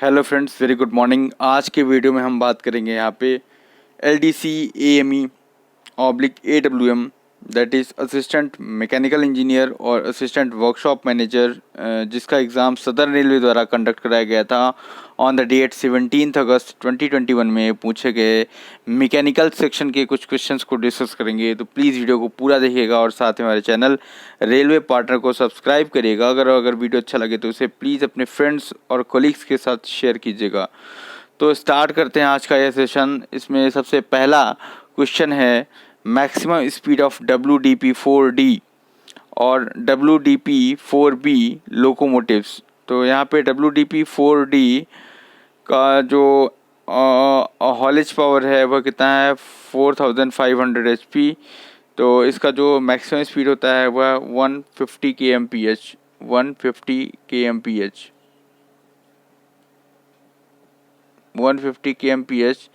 Hello friends, very good morning. आज के video में हम बात करेंगे यहाँ पे LDC AME AWM, that is assistant mechanical engineer और असिस्टेंट वर्कशॉप मैनेजर, जिसका एग्ज़ाम सदर्न रेलवे द्वारा कंडक्ट कराया गया था ऑन द डेट 17 अगस्त 2021 में पूछे गए मैकेनिकल सेक्शन के कुछ क्वेश्चंस को डिस्कस करेंगे। तो प्लीज़ वीडियो को पूरा देखिएगा और साथ में हमारे चैनल रेलवे पार्टनर को सब्सक्राइब करिएगा। अगर वीडियो अच्छा लगे तो उसे प्लीज़ अपने फ्रेंड्स और कोलीग्स के साथ शेयर कीजिएगा। तो स्टार्ट करते हैं आज का यह सेशन। इसमें सबसे पहला क्वेश्चन है मैक्सिमम स्पीड ऑफ WDP-4D और WDP-4B लोकोमोटिव्स। तो यहाँ पे WDP-4D का जो हॉलेज पावर है वह कितना है 4500 HP। तो इसका जो मैक्सिमम स्पीड होता है वह 150 kmph 150 kmph 150 kmph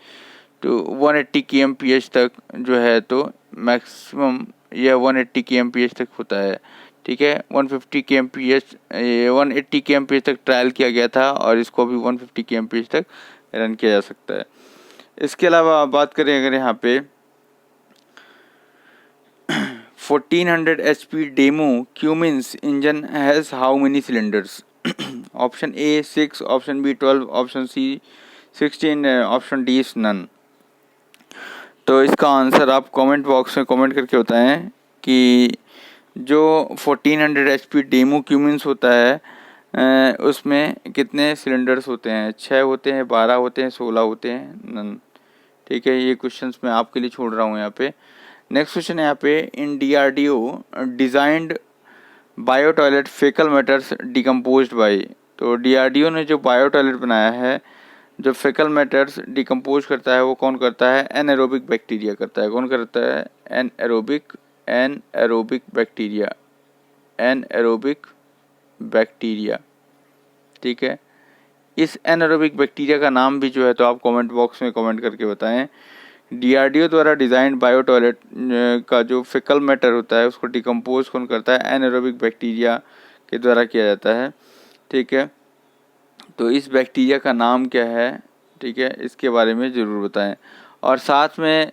to 180 kmph तक जो है तो मैक्सिमम यह 180 kmph तक होता है। ठीक है, 150 kmph 180 kmph तक ट्रायल किया गया था और इसको भी 150 kmph तक रन किया जा सकता है। इसके अलावा बात करें अगर यहाँ पे 1400 HP DEMU Cummins engine has how many cylinders? Option A 6, option B 12, option C 16, option D is none. तो इसका आंसर आप कमेंट बॉक्स में कमेंट करके बताएं कि जो 1400 HP डेमो क्यूमिंस होता है उसमें कितने सिलेंडर्स होते हैं? 6 होते हैं, 12 होते हैं, 16 होते हैं, नन। ठीक है, ये क्वेश्चंस मैं आपके लिए छोड़ रहा हूँ यहाँ पे। नेक्स्ट क्वेश्चन है यहाँ पे इन DRDO designed bio toilet faecal matters decomposed by. तो DRDO ने जो बायो टॉयलेट बनाया है जो फेकल मैटर्स डिकम्पोज करता है वो कौन करता है? एनएरोबिक बैक्टीरिया करता है। कौन करता है? Anaerobic bacteria. ठीक है, इस एनएरोबिक बैक्टीरिया का नाम भी जो है तो आप कमेंट बॉक्स में कमेंट करके बताएं। DRDO द्वारा डिज़ाइन बायो टॉयलेट का जो फेकल मैटर होता है उसको डिकम्पोज कौन करता है? एनएरोबिक बैक्टीरिया के द्वारा किया जाता है। ठीक है, तो इस बैक्टीरिया का नाम क्या है? ठीक है, इसके बारे में ज़रूर बताएं। और साथ में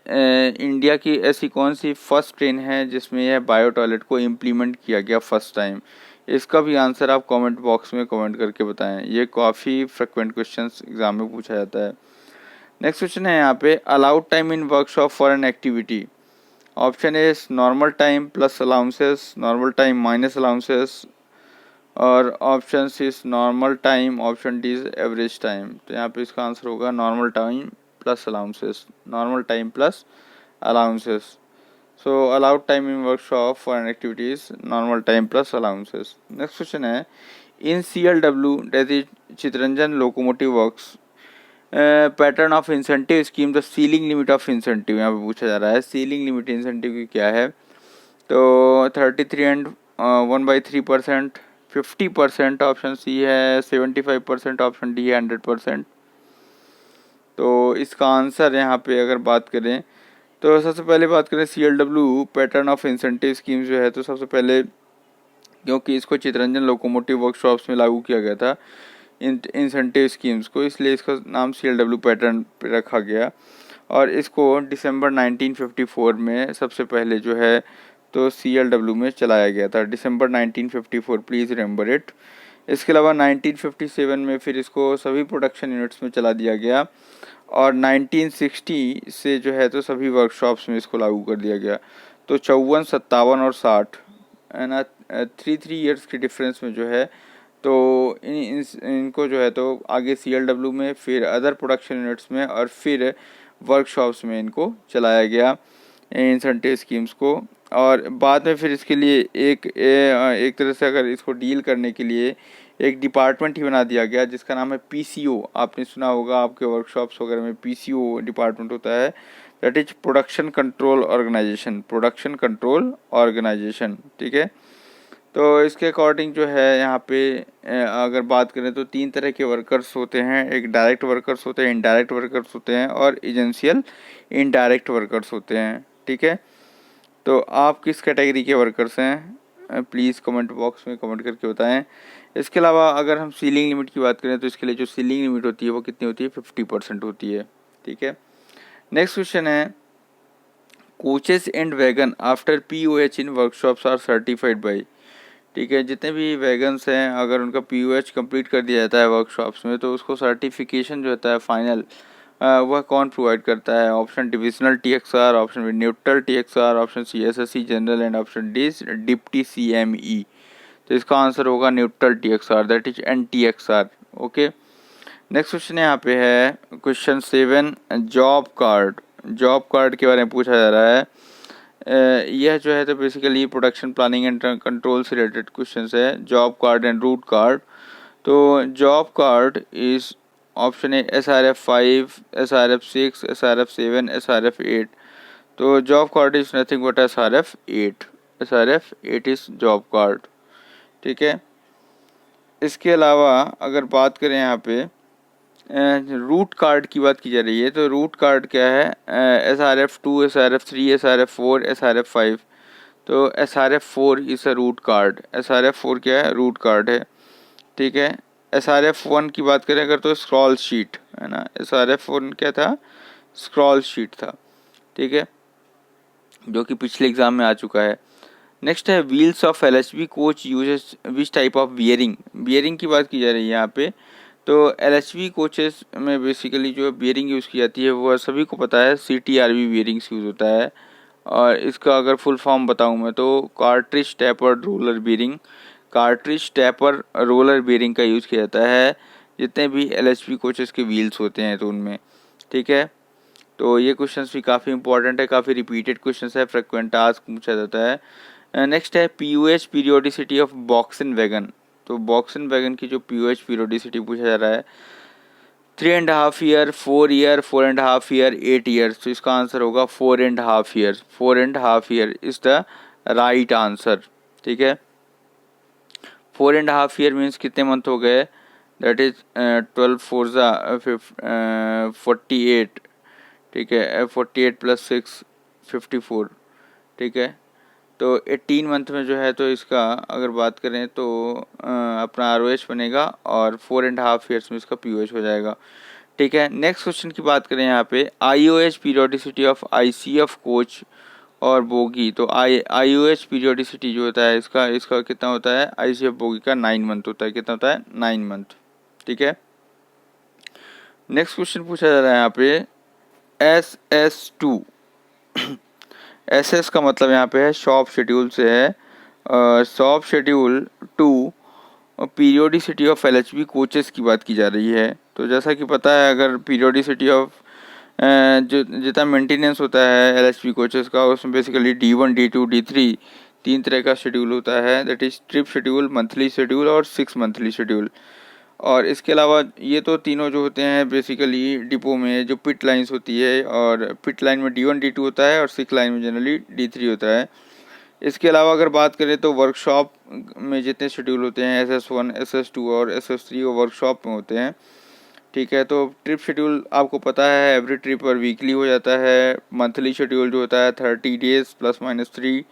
इंडिया की ऐसी कौन सी फर्स्ट ट्रेन है जिसमें यह बायो टॉयलेट को इम्प्लीमेंट किया गया फर्स्ट टाइम? इसका भी आंसर आप कमेंट बॉक्स में कमेंट करके बताएं। ये काफ़ी फ्रिक्वेंट क्वेश्चंस एग्जाम में पूछा जाता है। नेक्स्ट क्वेश्चन है यहाँ पे allowed time in workshop for an activity. Option A normal time plus allowances, normal time minus allowances, और option C is normal time, option D is average time. तो यहाँ पे इसका आंसर होगा normal time plus allowances, normal time plus allowances. So allowed time in workshop for an activities normal time plus allowances. Next question है in CLW that is Chittaranjan locomotive works pattern of incentive scheme the ceiling limit of incentive. यहाँ पे पूछा जा रहा है ceiling limit incentive की क्या है? तो 33 एंड 1/3%, 50%, ऑप्शन सी है 75%, ऑप्शन डी है 100%। तो इसका आंसर यहाँ पे अगर बात करें तो सबसे पहले बात करें CLW pattern of incentive scheme जो है तो सबसे पहले क्योंकि इसको चितरंजन लोकोमोटिव वर्कशॉप्स में लागू किया गया था इंसेंटिव स्कीम्स को, इसलिए इसका नाम CLW पैटर्न पे रखा गया। और इसको दिसंबर 1954 में सबसे पहले जो है तो CLW में चलाया गया था, दिसंबर 1954, प्लीज़ रिमेंबर इट। इसके अलावा 1957 में फिर इसको सभी प्रोडक्शन यूनिट्स में चला दिया गया और 1960 से जो है तो सभी वर्कशॉप्स में इसको लागू कर दिया गया। तो 54, 57 और 60 है ना, 3 ईयर्स के डिफरेंस में जो है तो इनको जो है तो आगे CLW में, फिर अदर प्रोडक्शन यूनिट्स में और फिर वर्कशॉप्स में इनको चलाया गया इंसेंटिव स्कीम्स को। और बाद में फिर इसके लिए एक तरह से अगर इसको डील करने के लिए एक डिपार्टमेंट ही बना दिया गया जिसका नाम है PCO। आपने सुना होगा आपके वर्कशॉप्स वगैरह में PCO डिपार्टमेंट होता है, that is production control organisation. ठीक है, तो इसके अकॉर्डिंग जो है यहाँ पे अगर बात करें तो 3 तरह के वर्कर्स होते हैं। एक डायरेक्ट वर्कर्स होते हैं, इनडायरेक्ट वर्कर्स होते हैं और एजेंशियल इनडायरेक्ट वर्कर्स होते हैं। ठीक है, तो आप किस कैटेगरी के वर्कर्स हैं? प्लीज़ कमेंट बॉक्स में कमेंट करके बताएं। इसके अलावा अगर हम सीलिंग लिमिट की बात करें तो इसके लिए जो सीलिंग लिमिट होती है वो कितनी होती है, 50% होती है। ठीक है, नेक्स्ट क्वेश्चन है coaches and wagon after POH इन वर्कशॉप्स आर सर्टिफाइड बाई। ठीक है, जितने भी वैगन्स हैं अगर उनका POH कंप्लीट कर दिया जाता है वर्कशॉप्स में तो उसको सर्टिफिकेशन जो होता है फाइनल वह कौन प्रोवाइड करता है? Option divisional TXR, option B neutral TXR, option C SSC general and option D deputy CME। तो इसका आंसर होगा neutral TXR, that is NTXR। Okay, next question यहाँ पे है question 7, job card. Job card के बारे में पूछा जा रहा है। यह जो है तो basically production planning and control से रिलेटेड क्वेश्चन है, job card and route card. तो job card is option A SRF 5, SRF 6, SRF 7, SRF 8। तो job card is nothing but SRF 8। SRF 8 is job card. ठीक है, इसके अलावा अगर बात करें यहाँ पे रूट कार्ड की बात की जा रही है तो रूट कार्ड क्या है? SRF 2, SRF 3, SRF 4, SRF 5। तो SRF 4 is a root card. SRF 4 क्या है? रूट कार्ड है। ठीक है, SRF 1 की बात करें अगर तो स्क्रॉल शीट है ना। SRF 1 क्या था? स्क्रॉल शीट था। ठीक है, जो कि पिछले एग्जाम में आ चुका है। नेक्स्ट है wheels of LHV coach uses which type of bearing. Bearing की बात की जा रही है यहाँ पे। तो LHV कोचेस में बेसिकली जो बियरिंग यूज़ की जाती है वो सभी को पता है CTRV बियरिंग्स यूज़ होता है। और इसका अगर फुल फॉर्म बताऊँ मैं तो cartridge tapered roller bearing. Cartridge tapper roller bearing का यूज़ किया जाता है जितने भी LHV कोचेस के व्हील्स होते हैं तो उनमें। ठीक है, तो ये क्वेश्चंस भी काफ़ी इंपॉर्टेंट है, काफ़ी रिपीटेड क्वेश्चंस है, फ्रिक्वेंट टास्क पूछा जाता है। नेक्स्ट है POH periodicity of BOXN wagon. तो बॉक्सन वैगन की जो POH पीरियोडिसिटी पूछा जा रहा है 3.5 ईयर, 4 ईयर, 4.5 ईयर, 8 ईयर्स। तो इसका आंसर होगा 4.5 year. 4.5 year is the right answer. ठीक है, 4.5 ईयर मीन्स कितने मंथ हो गए? That is 12 4 48। ठीक है, 48 + 6 54। ठीक है, तो 18 मंथ में जो है तो इसका अगर बात करें तो अपना ROH बनेगा और 4.5 ईयर्स में इसका POH हो जाएगा। ठीक है, नेक्स्ट क्वेश्चन की बात करें यहाँ पे IOH periodicity of ICF coach और बोगी। तो IOH पीरियोडिसिटी जो होता है इसका कितना होता है? ICF बोगी का 9 मंथ होता है। कितना होता है? 9 मंथ। ठीक है, नेक्स्ट क्वेश्चन पूछा जा रहा है यहाँ पे SS2। SS का मतलब यहाँ पे है शॉप शेड्यूल से है। Shop schedule 2 periodicity of LHV coaches की बात की जा रही है। तो जैसा कि पता है अगर पीरियोडिसिटी ऑफ जो जितना मेंटेनेंस होता है LHV कोचेस का उसमें बेसिकली D1, D2, D3 तीन तरह का शेड्यूल होता है, that is trip schedule, monthly schedule और 6 मंथली शेड्यूल। और इसके अलावा ये तो तीनों जो होते हैं बेसिकली डिपो में जो पिट लाइंस होती है, और पिट लाइन में D1, D2 होता है और 6 लाइन में जनरली D3 होता है। इसके अलावा अगर बात करें तो वर्कशॉप में जितने शेड्यूल होते हैं SS1, SS2 और SS3 वो वर्कशॉप में होते हैं। ठीक है, तो ट्रिप शेड्यूल आपको पता है एवरी ट्रिप पर वीकली हो जाता है। मंथली शेड्यूल जो होता है 30 डेज ±3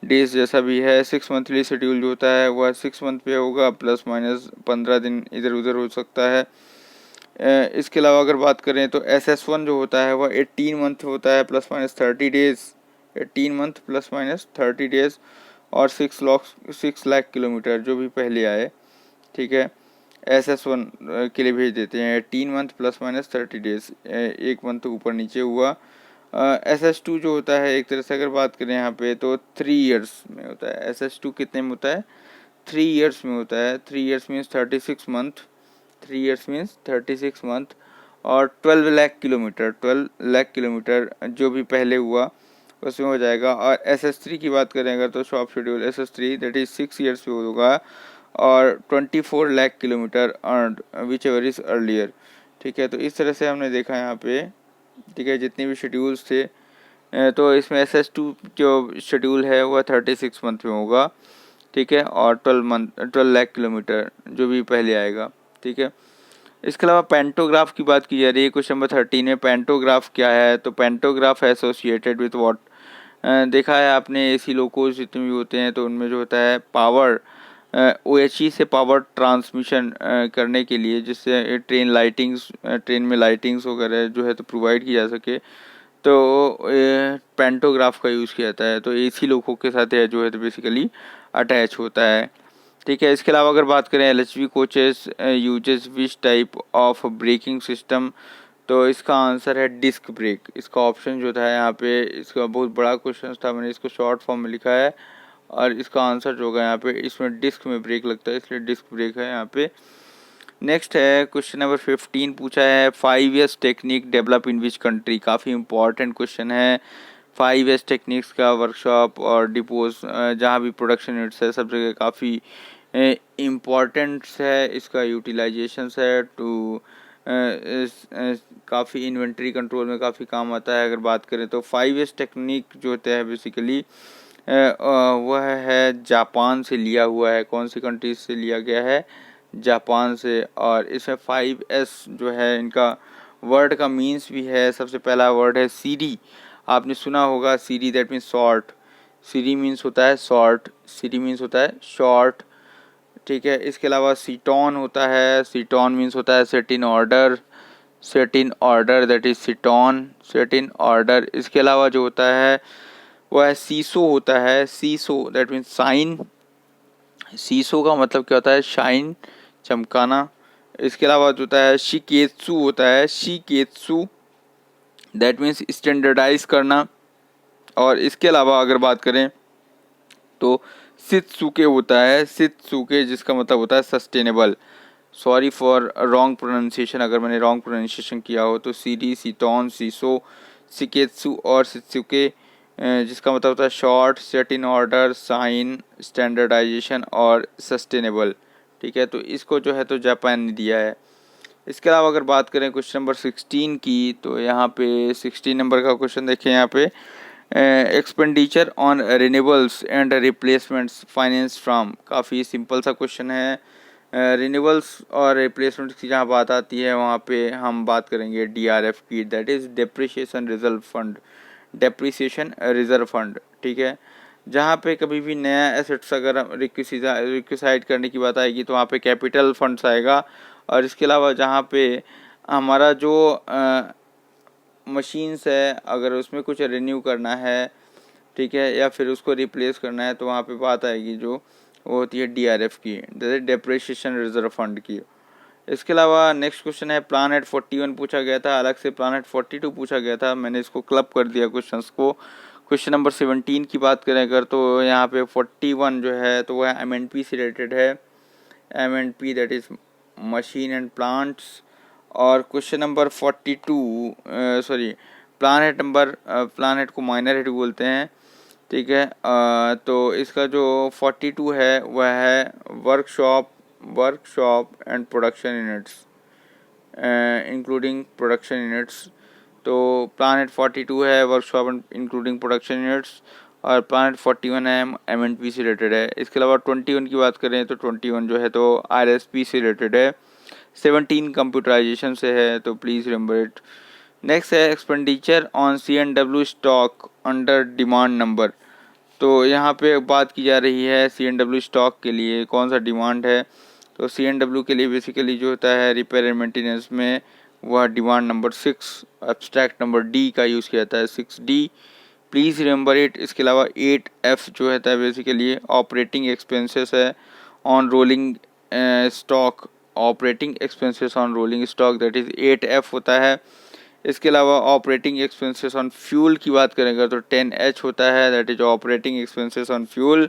डेज जैसा भी है। 6 मंथली शेड्यूल जो होता है वह 6 मंथ पे होगा ±15 दिन इधर उधर हो सकता है। इसके अलावा अगर बात करें तो SS1 जो होता है वह 18 मंथ होता है ±30 डेज। 18 मंथ ±30 डेज और 6 लाख किलोमीटर जो भी पहले आए। ठीक है, SS1 के लिए भेज देते हैं 18 मंथ ±30 डेज, एक मंथ ऊपर नीचे हुआ। SS2 जो होता है एक तरह से अगर बात करें यहाँ पे तो 3 इयर्स में होता है। SS2 कितने में होता है? 3 इयर्स में होता है। 3 years means 36 month. 3 years means 36 month और 12 लाख किलोमीटर। 12 लाख किलोमीटर जो भी पहले हुआ उसमें हो जाएगा। और SS3 की बात करें अगर तो shop schedule SS3 that is 6 years में होगा और 24 lakh kilometre earned which ever is earlier. ठीक है, तो इस तरह से हमने देखा यहाँ पे। ठीक है, जितने भी शेड्यूल्स थे तो इसमें SS2 जो शेड्यूल है वह 36 मंथ में होगा। ठीक है, और 12 लाख किलोमीटर जो भी पहले आएगा। ठीक है, इसके अलावा पेंटोग्राफ की बात की जा रही है क्वेश्चन नंबर 13 में। पेंटोग्राफ क्या है? तो पेंटोग्राफ है एसोसिएटेड विथ व्हाट। देखा है आपने AC लोकोज जितने भी होते हैं तो उनमें जो होता है पावर OHE से पावर ट्रांसमिशन करने के लिए, जिससे ट्रेन में लाइटिंग्स वगैरह जो है तो प्रोवाइड की जा सके, तो पेंटोग्राफ का यूज़ किया जाता है। तो AC लोगों के साथ यह जो है तो बेसिकली अटैच होता है। ठीक है, इसके अलावा अगर बात करें LHV coaches uses which type of braking system, तो इसका आंसर है डिस्क ब्रेक। इसका ऑप्शन जो था यहाँ पे, इसका बहुत बड़ा क्वेश्चन था, मैंने इसको शॉर्ट फॉर्म में लिखा है, और इसका आंसर जो होगा यहाँ पे, इसमें डिस्क में ब्रेक लगता है, इसलिए डिस्क ब्रेक है यहाँ पे। नेक्स्ट है क्वेश्चन नंबर 15, पूछा है 5S technique develop in which country. काफ़ी इंपॉर्टेंट क्वेश्चन है। 5S टेक्निक्स का वर्कशॉप और डिपोज जहाँ भी प्रोडक्शन यूनिट्स है, सब जगह काफ़ी इम्पॉर्टेंट्स है, इसका यूटिलाइजेशंस है टू काफ़ी इन्वेंट्री कंट्रोल में काफ़ी काम आता है। अगर बात करें तो 5S टेक्निक जो होता है बेसिकली वह है जापान से लिया हुआ है। कौन सी कंट्री से लिया गया है? जापान से। और इसमें 5S जो है, इनका वर्ड का मीन्स भी है। सबसे पहला वर्ड है सीरी। आपने सुना होगा सीरी, दैट मीन्स शॉर्ट। सीरी मीन्स होता है शॉर्ट, सीरी मीन्स होता है शॉर्ट। ठीक है, इसके अलावा सीटॉन होता है। सीटॉन मीन्स होता है set in order, set in order, that is seiton, set in order. इसके अलावा जो होता है वह है सीसो होता है। सीसो दैट मीन्स साइन। सीसो का मतलब क्या होता है? शाइन, चमकाना। इसके अलावा जो होता है शिकेत्सु होता है। शिकेत्सु दैट मीन्स स्टैंडर्डाइज करना। और इसके अलावा अगर बात करें तो शित्सुके होता है। शित्सुके जिसका मतलब होता है sustainable. Sorry for wrong pronunciation अगर मैंने रॉन्ग प्रोनाउंसिएशन किया हो। तो सीरी, सीटॉन, सीसो, शिकेत्सु और शित्सुके जिसका मतलब होता है sort, set in order, shine, standardisation और सस्टेनेबल। ठीक है, तो इसको जो है तो जापान ने दिया है। इसके अलावा अगर बात करें क्वेश्चन नंबर 16 की, तो यहाँ पे 16 नंबर का क्वेश्चन देखें। यहाँ पे expenditure on renewables and replacements finance from. काफ़ी सिंपल सा क्वेश्चन है। रिन्यूएबल्स और रिप्लेसमेंट्स की जहाँ बात आती है, वहाँ पे हम बात करेंगे DRF की, that is depreciation reserve fund. Depreciation reserve fund. ठीक है, जहाँ पे कभी भी नया एसेट्स अगर रिक्विसाइड करने की बात आएगी तो वहाँ पे कैपिटल फंड्स आएगा। और इसके अलावा जहाँ पे हमारा जो मशीन्स है, अगर उसमें कुछ रिन्यू करना है, ठीक है, या फिर उसको रिप्लेस करना है, तो वहाँ पे बात आएगी जो वो होती है DRF की, जैसे डेप्रिसिएशन रिजर्व फंड की। इसके अलावा नेक्स्ट क्वेश्चन है प्लानेट 41 पूछा गया था, अलग से प्लानेट 42 पूछा गया था, मैंने इसको क्लब कर दिया क्वेश्चंस को। क्वेश्चन नंबर 17 की बात करें अगर, तो यहाँ पे 41 जो है तो वह MNP से रिलेटेड है। MNP that is machine and plants. और क्वेश्चन नंबर 42 प्लानेट को माइनर हेड बोलते हैं। ठीक है, तो इसका जो 42 है वह है workshop and production units, including production units. तो प्लानेट 42 है workshop and including production units, और प्लानेट 41 है MNP से रिलेटेड है। इसके अलावा 21 की बात करें तो 21 जो है तो RSP से रिलेटेड है। 17 कंप्यूटराइजेशन से है, तो प्लीज़ रिमेंबर इट। नेक्स्ट है expenditure on C&W stock under demand number. तो यहाँ पे बात की जा रही है C&W स्टॉक के लिए कौन सा डिमांड है। तो C&W के लिए बेसिकली जो होता है रिपेयर एंड मेंटेनेंस में, वह demand number 6 abstract number D का यूज़ किया जाता है, 6D, प्लीज़ रिमेंबर इट। इसके अलावा 8F जो होता है बेसिकली ऑपरेटिंग एक्सपेंसेस है on rolling stock, operating expenses on rolling stock, that is 8F होता है। इसके अलावा ऑपरेटिंग एक्सपेंसेस ऑन फ्यूल की बात करेंगे तो 10H होता है, that is operating expenses on fuel.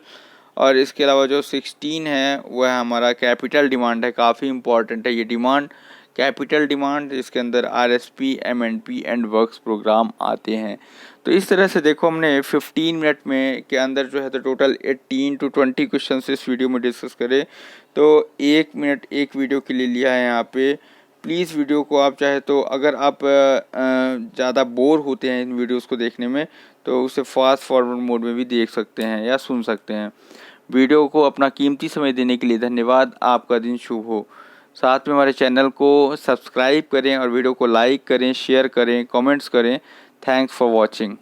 और इसके अलावा जो 16 है वह हमारा कैपिटल डिमांड है। काफ़ी इंपॉर्टेंट है ये डिमांड, कैपिटल डिमांड। इसके अंदर RSP, MNP and works programme आते हैं। तो इस तरह से देखो हमने 15 मिनट में के अंदर जो है तो टोटल 18 to 20 क्वेश्चन इस वीडियो में डिस्कस करें। तो 1 मिनट एक वीडियो के लिए लिया है यहाँ पे। प्लीज़ वीडियो को आप चाहे तो, अगर आप ज़्यादा बोर होते हैं इन वीडियोस को देखने में, तो उसे फास्ट फॉरवर्ड मोड में भी देख सकते हैं या सुन सकते हैं। वीडियो को अपना कीमती समय देने के लिए धन्यवाद। आपका दिन शुभ हो। साथ में हमारे चैनल को सब्सक्राइब करें और वीडियो को लाइक करें, शेयर करें, कमेंट्स करें। Thanks for watching.